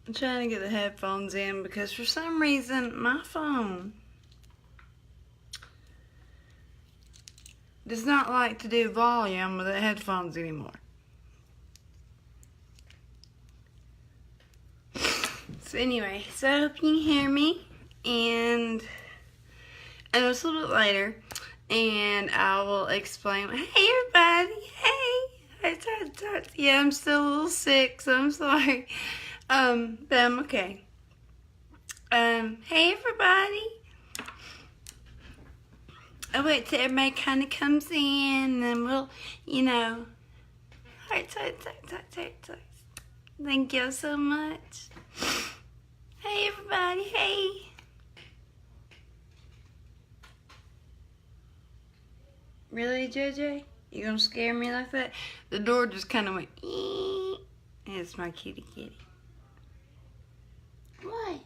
I'm trying to get the headphones in because for some reason my phone does not like to do volume with the headphones anymore. So anyway, so I hope you can hear me, and I know it's a little bit later, and I will explain. Hey everybody, hey. Yeah, I'm still a little sick, so I'm sorry. But I'm okay. Hey everybody. I'll wait till everybody kind of comes in, and then we'll, hearts. Thank you so much. Hey everybody, hey. Really, JJ? You gonna scare me like that? The door just kind of went, ee. It's my kitty. What?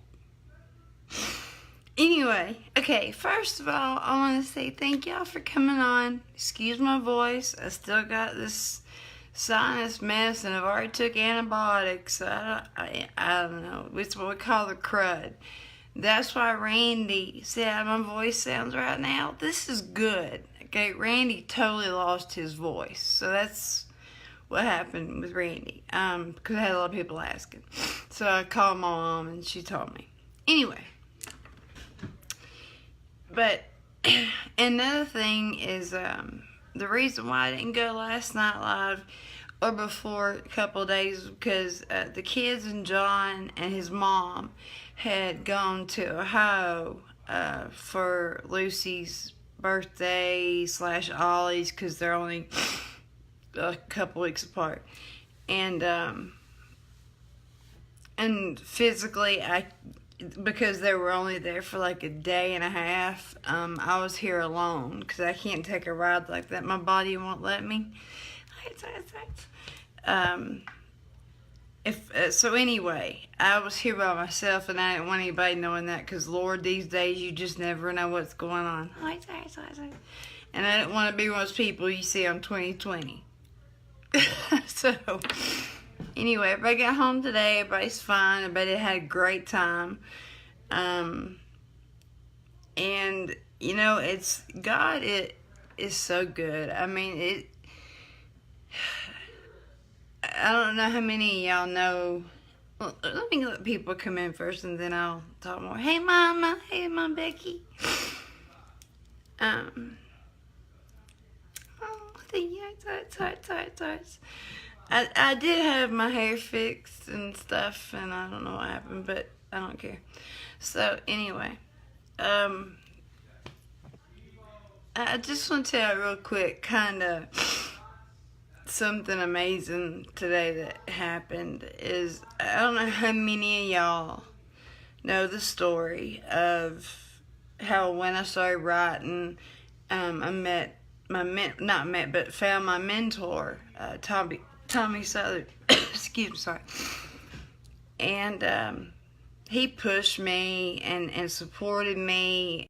Anyway, okay, first of all, I want to say thank y'all for coming on. Excuse my voice. I still got this sinus mess, and I've already took antibiotics. So I don't know. It's what we call the crud. That's why Randy said how my voice sounds right now. This is good. Okay, Randy totally lost his voice. So that's what happened with Randy. Because I had a lot of people asking. So I called my mom, and she told me. Anyway. But another thing is the reason why I didn't go last night live or before a couple of days because the kids and John and his mom had gone to Ohio for Lucy's birthday / Ollie's because they're only a couple weeks apart. And physically because they were only there for like a day and a half, I was here alone because I can't take a ride like that. My body won't let me. So anyway, I was here by myself, and I didn't want anybody knowing that because Lord, these days you just never know what's going on. And I didn't want to be one of those people you see on 2020. So anyway, everybody got home today. Everybody's fine. Everybody had a great time. And God is so good. I mean, I don't know how many of y'all know. Well, let me let people come in first, and then I'll talk more. Hey, Mama. Hey, Mom Becky. I did have my hair fixed and stuff, and I don't know what happened, but I don't care. So anyway, I just want to tell you real quick, kind of something amazing today that happened is, I don't know how many of y'all know the story of how when I started writing, I found my mentor, Tommy Southern. Excuse me, sorry. And he pushed me and supported me.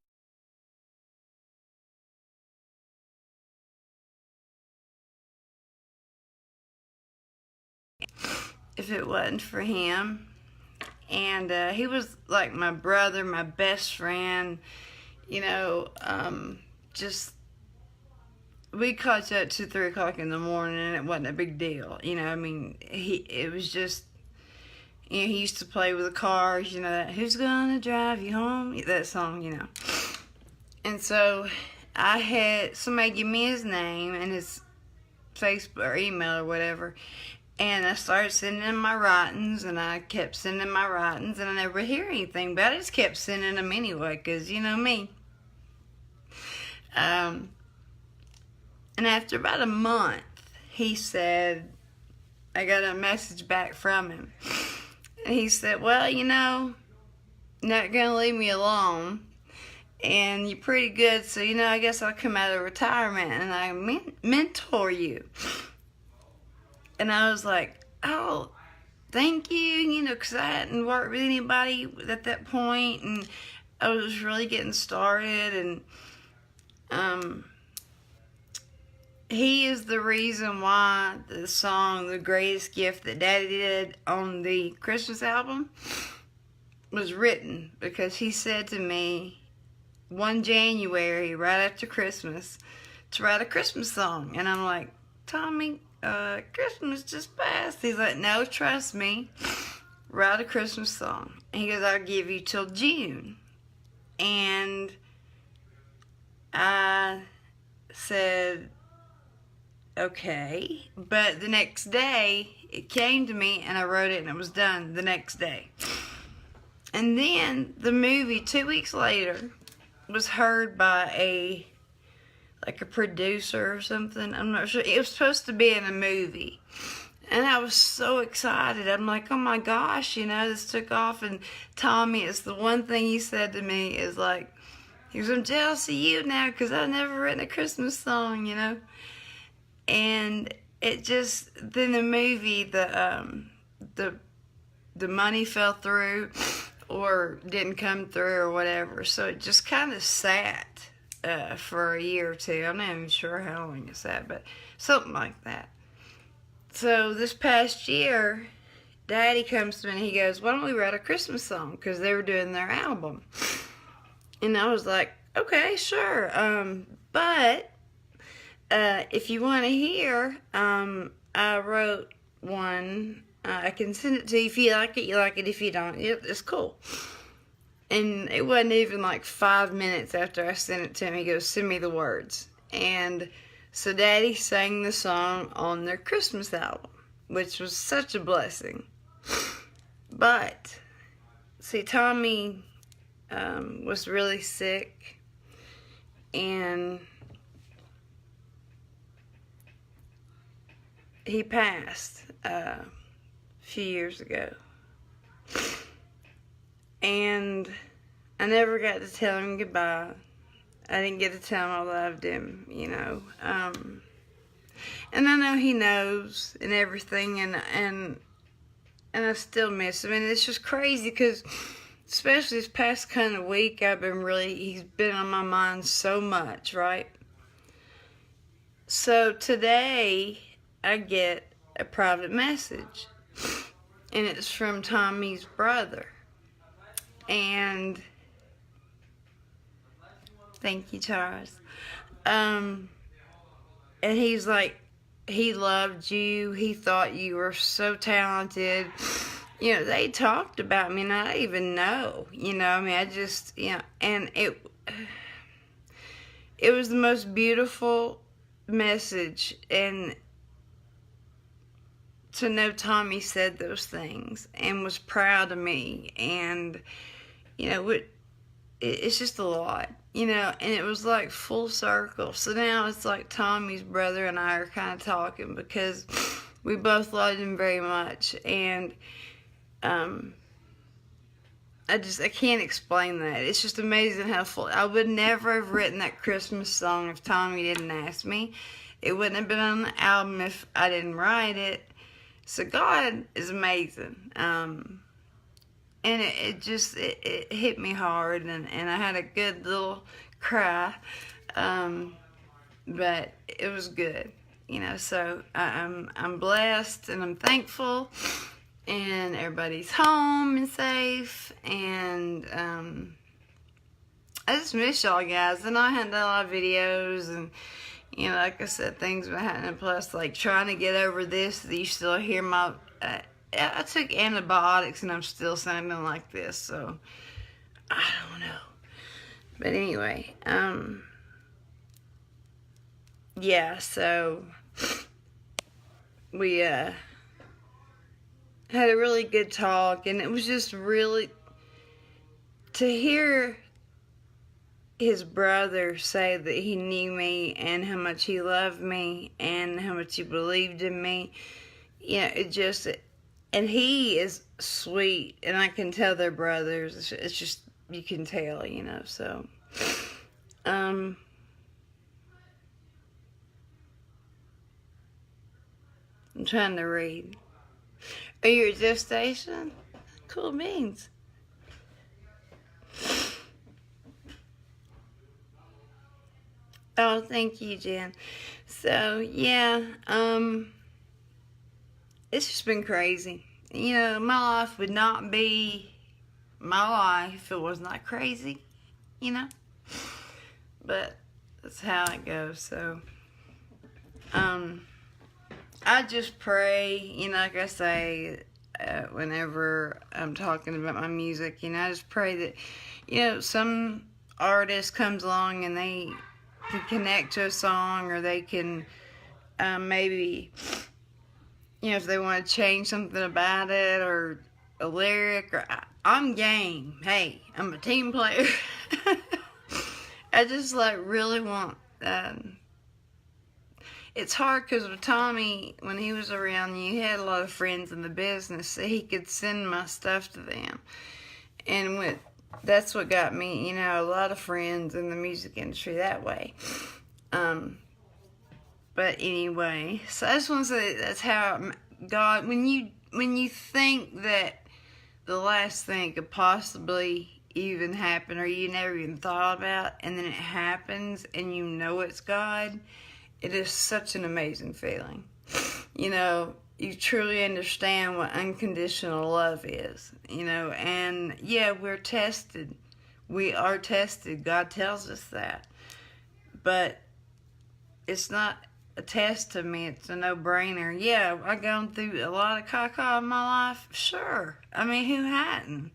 If it wasn't for him. And he was like my brother, my best friend. Just we caught up to 3 o'clock in the morning, and it wasn't a big deal. It was just, he used to play with the cars, that who's gonna drive you home, that song, And so I had somebody give me his name and his Facebook or email or whatever, and I started sending him my writings, and I kept sending my writings, and I never hear anything, but I just kept sending them anyway, because you know me. And after about a month, he said, I got a message back from him. And he said, well, not going to leave me alone. And you're pretty good, so, I guess I'll come out of retirement and I mentor you. And I was like, oh, thank you, because I hadn't worked with anybody at that point, and I was really getting started, and he is the reason why the song "The Greatest Gift That Daddy Did" on the Christmas album was written, because he said to me one January, right after Christmas, to write a Christmas song. And I'm like, Tommy, Christmas just passed. He's like, no, trust me, write a Christmas song. And he goes, I'll give you till June. And I said, okay. But the next day, it came to me, and I wrote it, and it was done the next day. And then the movie, 2 weeks later, was heard by a producer or something. I'm not sure. It was supposed to be in a movie. And I was so excited. I'm like, oh my gosh, this took off. And Tommy, it's the one thing he said to me is like, he was, I'm jealous of you now because I've never written a Christmas song, And it just, then the movie, the money fell through or didn't come through or whatever. So it just kind of sat for a year or two. I'm not even sure how long it sat, but something like that. So this past year, Daddy comes to me and he goes, why don't we write a Christmas song? Because they were doing their album. And I was like, okay, sure. But if you want to hear, I wrote one. I can send it to you. If you like it, you like it. If you don't, it's cool. And it wasn't even like 5 minutes after I sent it to him, he goes, send me the words. And so Daddy sang the song on their Christmas album, which was such a blessing. But, see, Tommy was really sick, and he passed a few years ago. And I never got to tell him goodbye. I didn't get to tell him I loved him, And I know he knows and everything, and I still miss him. And it's just crazy because, especially this past kind of week, he's been on my mind so much, right? So today, I get a private message, and it's from Tommy's brother. And thank you, Charles. And he's like, he loved you. He thought you were so talented. They talked about me, and I didn't even know. I just, and it was the most beautiful message. And to know Tommy said those things and was proud of me, and it's just a lot, and it was like full circle. So now it's like Tommy's brother and I are kind of talking because we both loved him very much, and I can't explain that. It's just amazing how full. I would never have written that Christmas song if Tommy didn't ask me. It wouldn't have been on the album if I didn't write it. So God is amazing. And it hit me hard, and I had a good little cry. But it was good, so I'm blessed, and I'm thankful, and everybody's home and safe, and I just miss y'all guys. And I hadn't done a lot of videos, and like I said, things been happening. Plus, like, trying to get over this, that you still hear my, I took antibiotics and I'm still sounding like this, so, I don't know. But anyway, yeah, so, we, had a really good talk, and it was just really, to hear his brother say that he knew me and how much he loved me and how much he believed in me, and he is sweet, and I can tell they're brothers. It's just, you can tell, so, I'm trying to read. Are you at gestation? Cool beans. Oh, thank you, Jen. So, yeah, it's just been crazy. You know, my life would not be my life if it was not crazy, you know? But that's how it goes. So, um, I just pray, you know, like I say, whenever I'm talking about my music, you know, I just pray that, you know, some artist comes along and they can connect to a song, or they can maybe, you know, if they want to change something about it or a lyric, or I'm game. Hey, I'm a team player. I just like really want. It's hard because with Tommy, when he was around, he had a lot of friends in the business, so he could send my stuff to them, and that's what got me, you know, a lot of friends in the music industry that way. But anyway, so I just want to say that's how God, when you think that the last thing could possibly even happen, or you never even thought about, and then it happens and you know it's God, it is such an amazing feeling. You know, you truly understand what unconditional love is, you know, and yeah, we're tested. We are tested. God tells us that. But it's not a test to me. It's a no-brainer. Yeah, I've gone through a lot of caca in my life. Sure. I mean, who hadn't?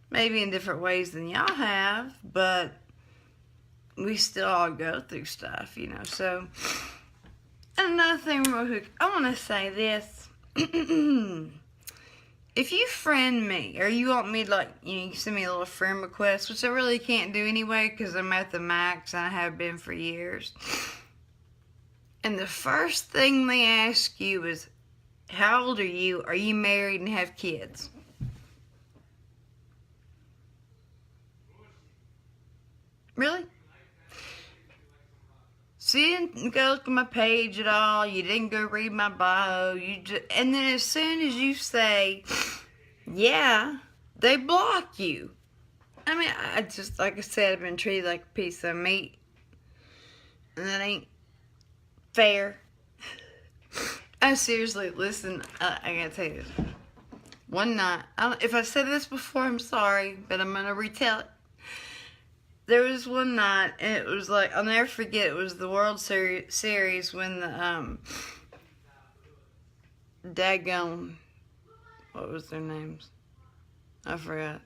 Maybe in different ways than y'all have, but we still all go through stuff, you know. So, another thing real quick. I want to say this. If you friend me, or you want me to, like, you know, you can send me a little friend request, which I really can't do anyway because I'm at the max and I have been for years. And the first thing they ask you is, how old are you? Are you married and have kids? Really? So you didn't go look at my page at all. You didn't go read my bio. And then as soon as you say, yeah, they block you. I mean, I just, like I said, I've been treated like a piece of meat. And that ain't fair. I seriously, listen, I gotta tell you this. One night, if I said this before, I'm sorry, but I'm gonna retell it. There was one night, and it was like, I'll never forget, it was the World Series when the, daggone, what was their names? I forgot.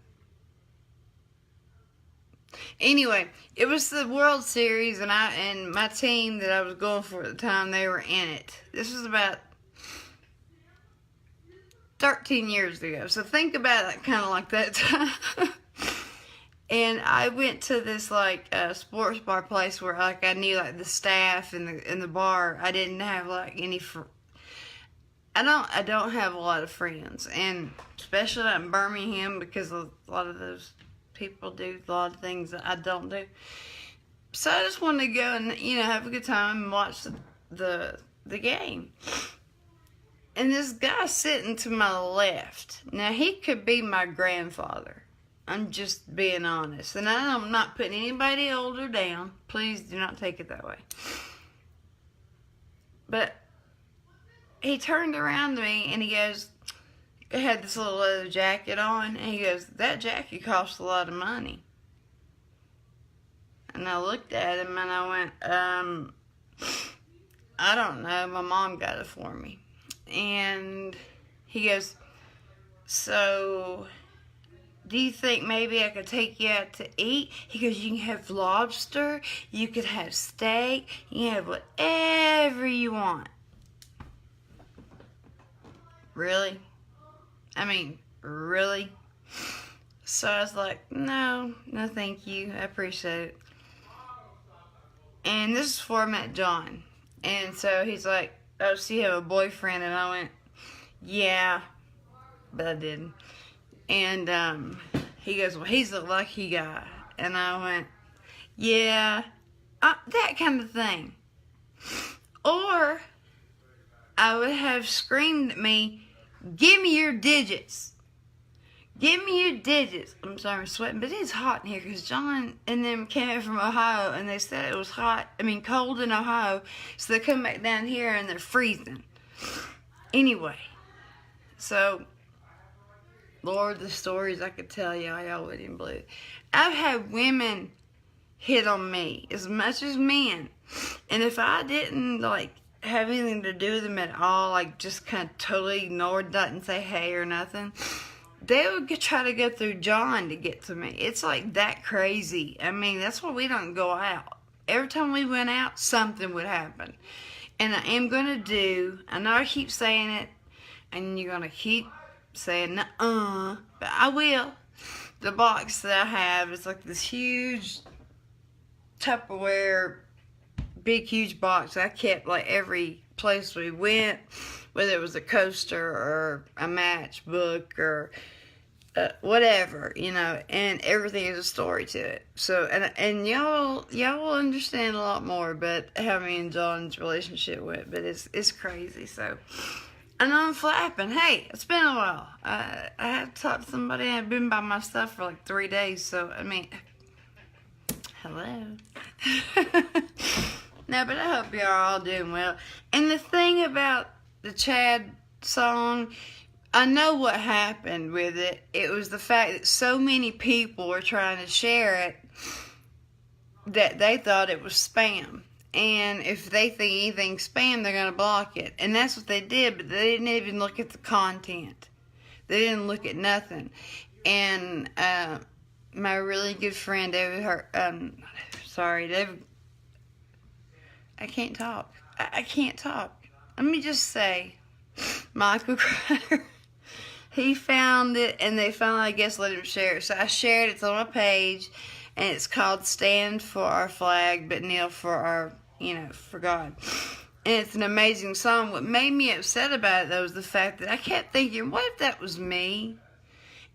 Anyway, it was the World Series, and my team that I was going for at the time, they were in it. This was about 13 years ago, so think about it kind of like that time. And I went to this, like, sports bar place where, like, I knew, like, the staff in the bar. I didn't have, like, I don't have a lot of friends, and especially not in Birmingham, because a lot of those people do a lot of things that I don't do. So I just wanted to go and, you know, have a good time and watch the game. And this guy sitting to my left, now he could be my grandfather. I'm just being honest. And I'm not putting anybody older down. Please do not take it that way. But he turned around to me and he goes, I had this little leather jacket on, and he goes, that jacket costs a lot of money. And I looked at him and I went, I don't know, my mom got it for me. And he goes, so do you think maybe I could take you out to eat? He goes, you can have lobster, you could have steak, you can have whatever you want. Really? I mean, really? So I was like, no thank you, I appreciate it. And this is before I met John. And so he's like, oh, so you have a boyfriend? And I went, yeah, but I didn't. And he goes, well, he's a lucky guy. And I went, yeah, that kind of thing. Or I would have screamed at me, give me your digits. Give me your digits. I'm sorry, I'm sweating, but it's hot in here because John and them came in from Ohio and they said it was cold in Ohio. So they come back down here and they're freezing. Anyway, so, Lord, the stories I could tell y'all wouldn't even believe it. I've had women hit on me as much as men. And if I didn't, like, have anything to do with them at all, like, just kind of totally ignored that and say hey or nothing, they would try to go through John to get to me. It's like that crazy. I mean, that's why we don't go out. Every time we went out, something would happen. And I am going to do, I know I keep saying it, and you're going to keep saying, but I will. The box that I have is like this huge Tupperware, big, huge box. I kept like every place we went, whether it was a coaster or a matchbook or whatever, you know, and everything is a story to it. So, and y'all will understand a lot more about how me and John's relationship went, but it's crazy. So, I know I'm flapping. Hey, it's been a while. I had to talk to somebody. I've been by myself for like 3 days, so, I mean, hello. No, but I hope y'all are all doing well. And the thing about the Chad song, I know what happened with it. It was the fact that so many people were trying to share it that they thought it was spam. And if they think anything's spam, they're going to block it. And that's what they did, but they didn't even look at the content. They didn't look at nothing. And my really good friend, David, David, I can't talk. I can't talk. Let me just say, Michael Cryer, he found it, and they finally, I guess, let him share it. So I shared it. It's on my page, and it's called Stand for Our Flag, but Kneel for Our, for God. And it's an amazing song. What made me upset about it, though, was the fact that I kept thinking, what if that was me?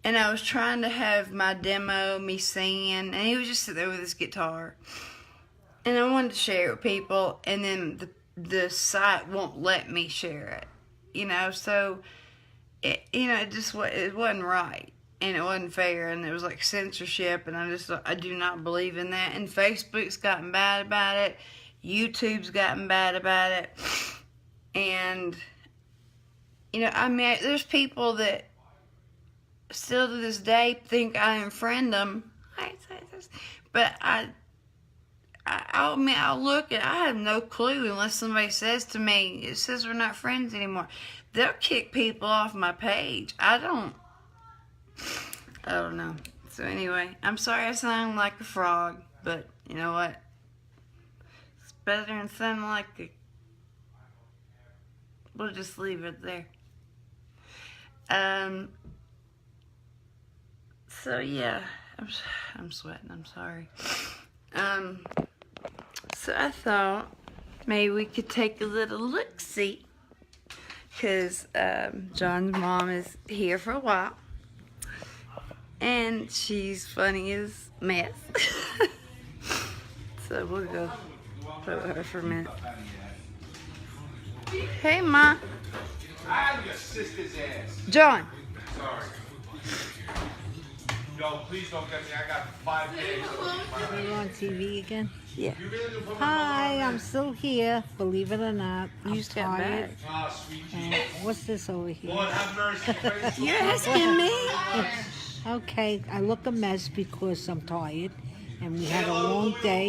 And I was trying to have my demo, me singing, and he was just sitting there with his guitar. And I wanted to share it with people, and then the site won't let me share it, so it wasn't right, and it wasn't fair, and it was like censorship, and I do not believe in that. And Facebook's gotten bad about it, YouTube's gotten bad about it, and there's people that still to this day think I unfriend them. I say this, but I'll look at. I have no clue unless somebody says to me, it says we're not friends anymore. They'll kick people off my page. I don't know. So anyway, I'm sorry I sound like a frog, but you know what? It's better than sounding like a. We'll just leave it there. So yeah, I'm sweating. I'm sorry. So I thought maybe we could take a little look-see, because John's mom is here for a while, and she's funny as mess. So we'll go play with her for a minute. Hey, Ma. I have your sister's ass. John. Sorry. Yo, please don't get me. I got 5 days. Are you on TV again? Yeah. Hi, I'm still here, believe it or not. I'm just got tired. back. Ah, sweet And Jesus. what's this over here? Lord have mercy. You're asking me? Okay, I look a mess because I'm tired. And we had a long day.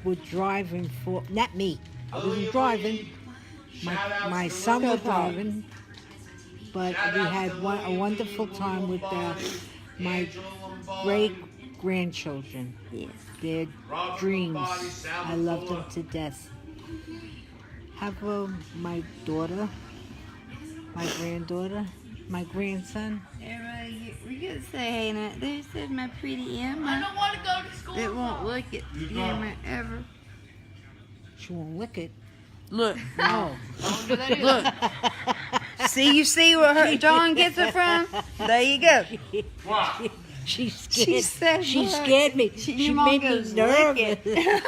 We were driving for, not me. I wasn't driving. My son was driving. But we had a wonderful time with my great-grandchildren. Yes. Their dreams. I love them to death. Have my daughter, my granddaughter, my grandson. Everybody, we gotta say hey now. There's my pretty Emma. I don't want to go to school. That won't look at Emma ever. She won't lick it. Look. No. Look. You see where John gets it from? There you go. What? She scared. She said she what? scared me. Your She mom made me goes, "Lick nervous.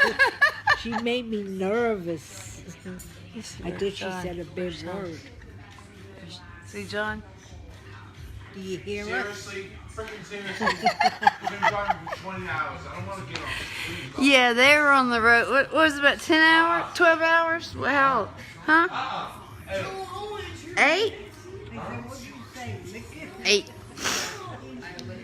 She made me nervous. I thought she said a big word. See, John? Do you hear us? Seriously? Freaking seriously? We've been driving for 20 hours. I don't want to get on this. Please. Yeah, they were on the road. What was it, about 10 hours? 12 hours? Well, how? Huh? Hey, 8? 8.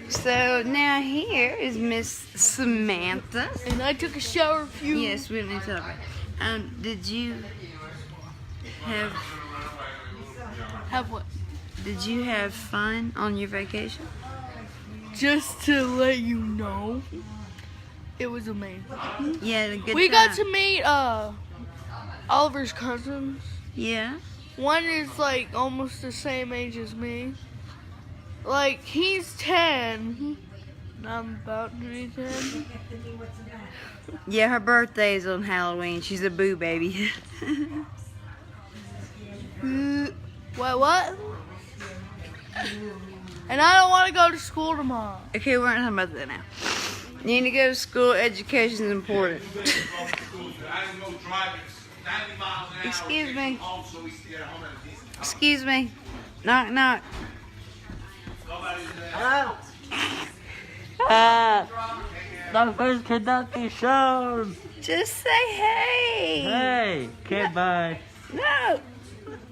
So now here is Miss Samantha. And I took a shower a few. Yes, we need to talk about it. Did you have Have what? Did you have fun on your vacation? Just to let you know, it was amazing. You had a good We time. got to meet Oliver's cousins. Yeah. One is like almost the same age as me. Like he's 10. I'm about to be 10. Yeah, her birthday is on Halloween. She's a boo baby. What? And I don't want to go to school tomorrow. Okay, we're not talking about that now. You need to go to school. Education is important. I didn't go driving 90 miles an hour. Excuse me. Home so we stay at home at a decent time. Excuse me. Knock, knock. Nobody's there. Hello. The first cannot be shown. Just say hey. Hey, okay, bye. No.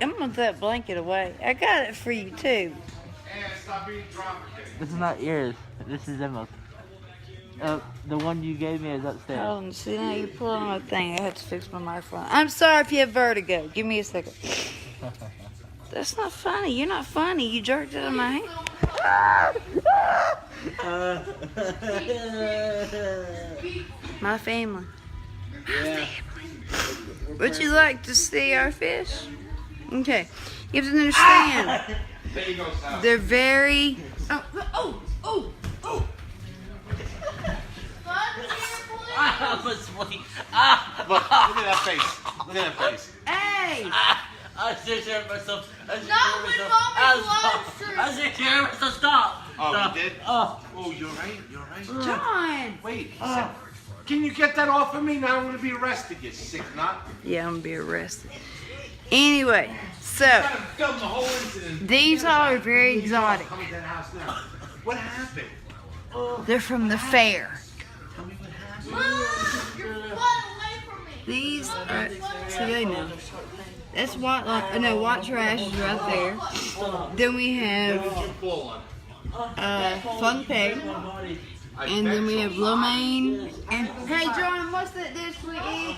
I'm gonna throw that blanket away. I got it for you too. And stop being drama. This is not yours. This is Emma's. The one you gave me is upstairs. Hold on, see now you're pulling on my thing. I had to fix my microphone. I'm sorry if you have vertigo. Give me a second. That's not funny. You're not funny. You jerked it on my hand. My family. Yeah. Would you like to see our fish? Okay. You have to understand. There you go, Sal. They're very. Oh. I'm asleep. Look at that face. Look at that face. Hey! I just heard myself. I just Not heard when myself. Mommy I just heard myself. Stop. Oh, Stop. you did? Oh. Oh, you're right. You're right. John! Wait. Can you get that off of me? Now I'm going to be arrested, you sick nut. Yeah, I'm gonna be arrested. Anyway, so I'm trying to film the whole incident. these all are very exotic. Come to that house now. What happened? They're from the fair. Tell me what happened. You're far away from me. These are, so they know. That's white, white trash is right there. Then we have Fun Pig, and then we have Lo Mein. And hey, John, what's that dish we eat?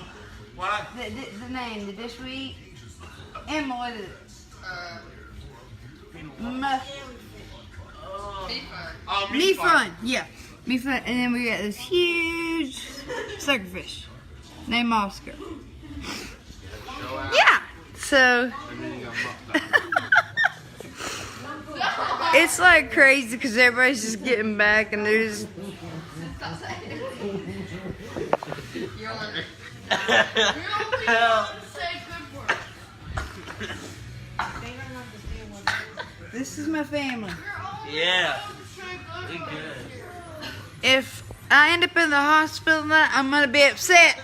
What? The name, the dish we eat. Emma, what is it? Oh, Meat fun, yeah. Meat fun, and then we got this huge suckerfish named Oscar. Yeah, so it's like crazy because everybody's just getting back and they're just. This is my family. Yeah. You're good. If I end up in the hospital tonight, I'm gonna be upset.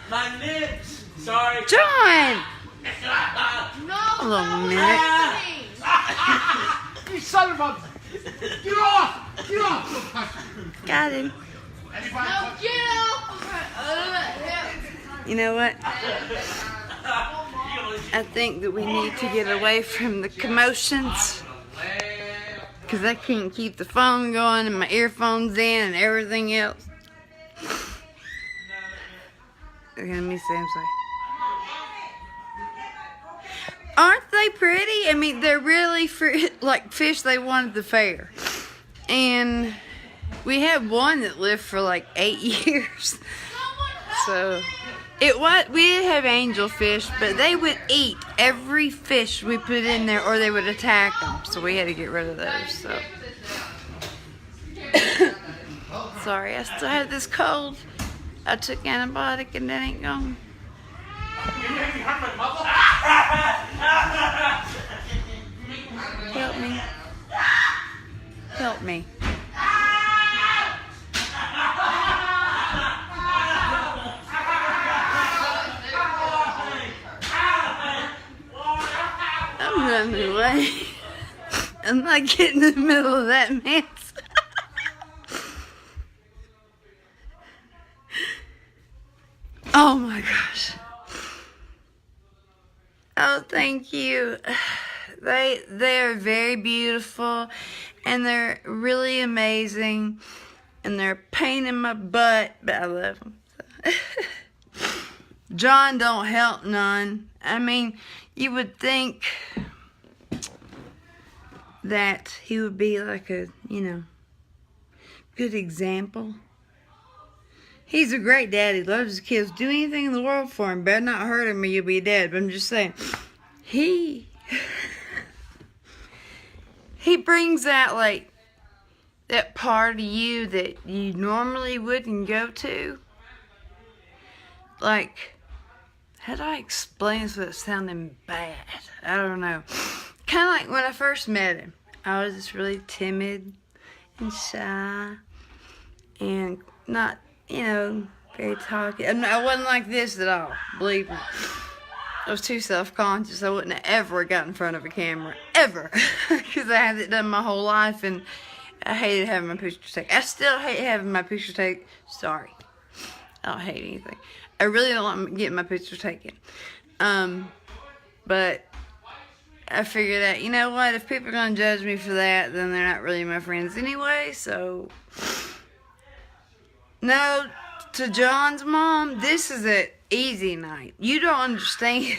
My nips. Sorry. John! No, Hold on a minute. You son of a... Get off! Get off! Got him. Anybody No, touch get off of You know what? I think that we need to get away from the commotions. Because I can't keep the phone going and my earphones in and everything else. Let me see, I'm sorry. Aren't they pretty? I mean, they're really like fish they won at the fair. And we had one that lived for like 8 years. So we did have angelfish, but they would eat every fish we put in there or they would attack them. So we had to get rid of those. So sorry, I still have this cold. I took antibiotic and that ain't gone. You made me hurt my mother? Help me. Help me. I'm running away. I'm not getting in the middle of that mess. Oh my gosh. Oh, thank you. They're very beautiful, and they're really amazing, and they're a pain in my butt, but I love them. John don't help none. I mean, you would think that he would be like a, good example. He's a great daddy, loves his kids, do anything in the world for him. Better not hurt him or you'll be dead. But I'm just saying, he brings out like that part of you that you normally wouldn't go to. Like, how do I explain this without sounding bad? I don't know. Kind of like when I first met him. I was just really timid and shy and not, very talkative. I wasn't like this at all, believe me. I was too self-conscious. I wouldn't have ever got in front of a camera, ever. Because I had it done my whole life, and I hated having my pictures taken. I still hate having my pictures taken. Sorry. I don't hate anything. I really don't like getting my pictures taken. But I figured that, you know what, if people are going to judge me for that, then they're not really my friends anyway, so. No, to John's mom, this is an easy night. You don't understand.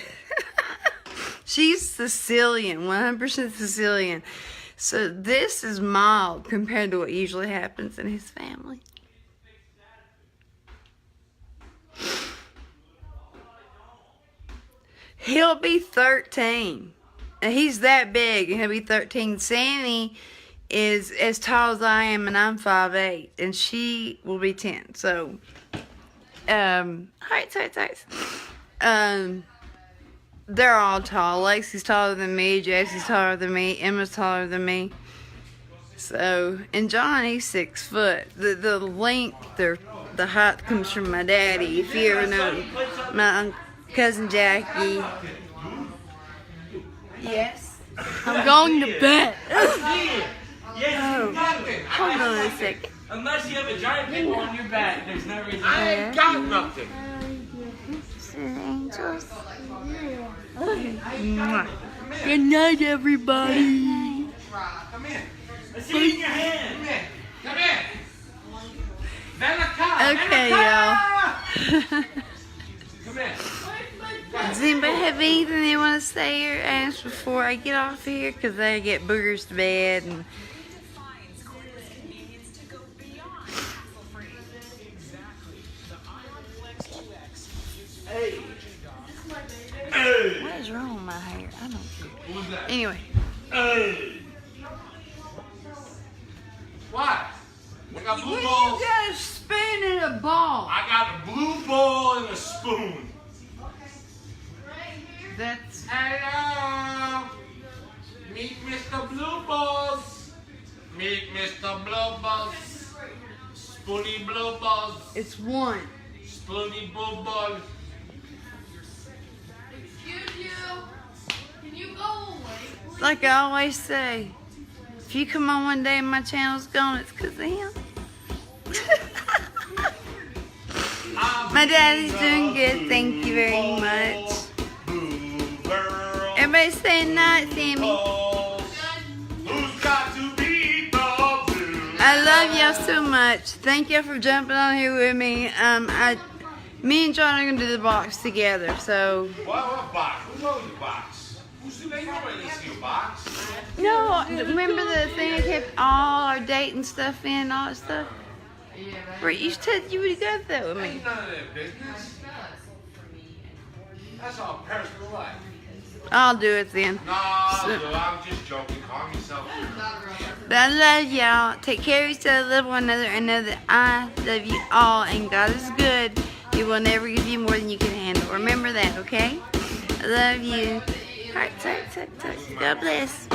She's Sicilian, 100% Sicilian. So this is mild compared to what usually happens in his family. He'll be 13. And he's that big, and he'll be 13. Sammy is as tall as I am, and I'm 5'8", and she will be 10. So, heights. They're all tall. Lacey's taller than me. Jesse's taller than me. Emma's taller than me. So, and John, he's 6 foot. The length, the height comes from my daddy. If you ever know my cousin Jackie. Yes. I'm going to bed. Oh, hold on a second. Unless you have a giant pimple on your back, there's no reason. I ain't got nothing. Angels. Good night, everybody. Come here. Let's see it in your hand. Come here. Okay, y'all. Come here. Does anybody have anything they want to say or ask before I get off here? Because I get boogers to bed. And what is wrong with my hair? I don't care. What was that? Anyway. What? I got blue When balls. you got a spoon and a ball. I got a blue ball and a spoon. That's Hello. Meet Mr. Blue Balls. Meet Mr. Blue Balls. Spoony Blue Balls. it's one. Spoony Blue Ball. Excuse you. Can you go away? Like I always say, if you come on one day and my channel's gone, it's because of him. My daddy's doing good, thank you very much. Everybody say night, Sammy. Who's got to beat the blues? I love y'all so much. Thank y'all for jumping on here with me. Me and John are gonna do the box together. So What box? Who knows the box? They know where they see a box. no, remember the thing I kept all our date and stuff in, and all that stuff. Where you said you would have got that with me. Ain't none of their business. That's all personal life. I'll do it then. No, I'm just joking. Calm yourself. But I love y'all. Take care of yourself, love one another, and know that I love you all, and God is good. He will never give you more than you can handle. Remember that, okay? I love you. Hearts. God bless.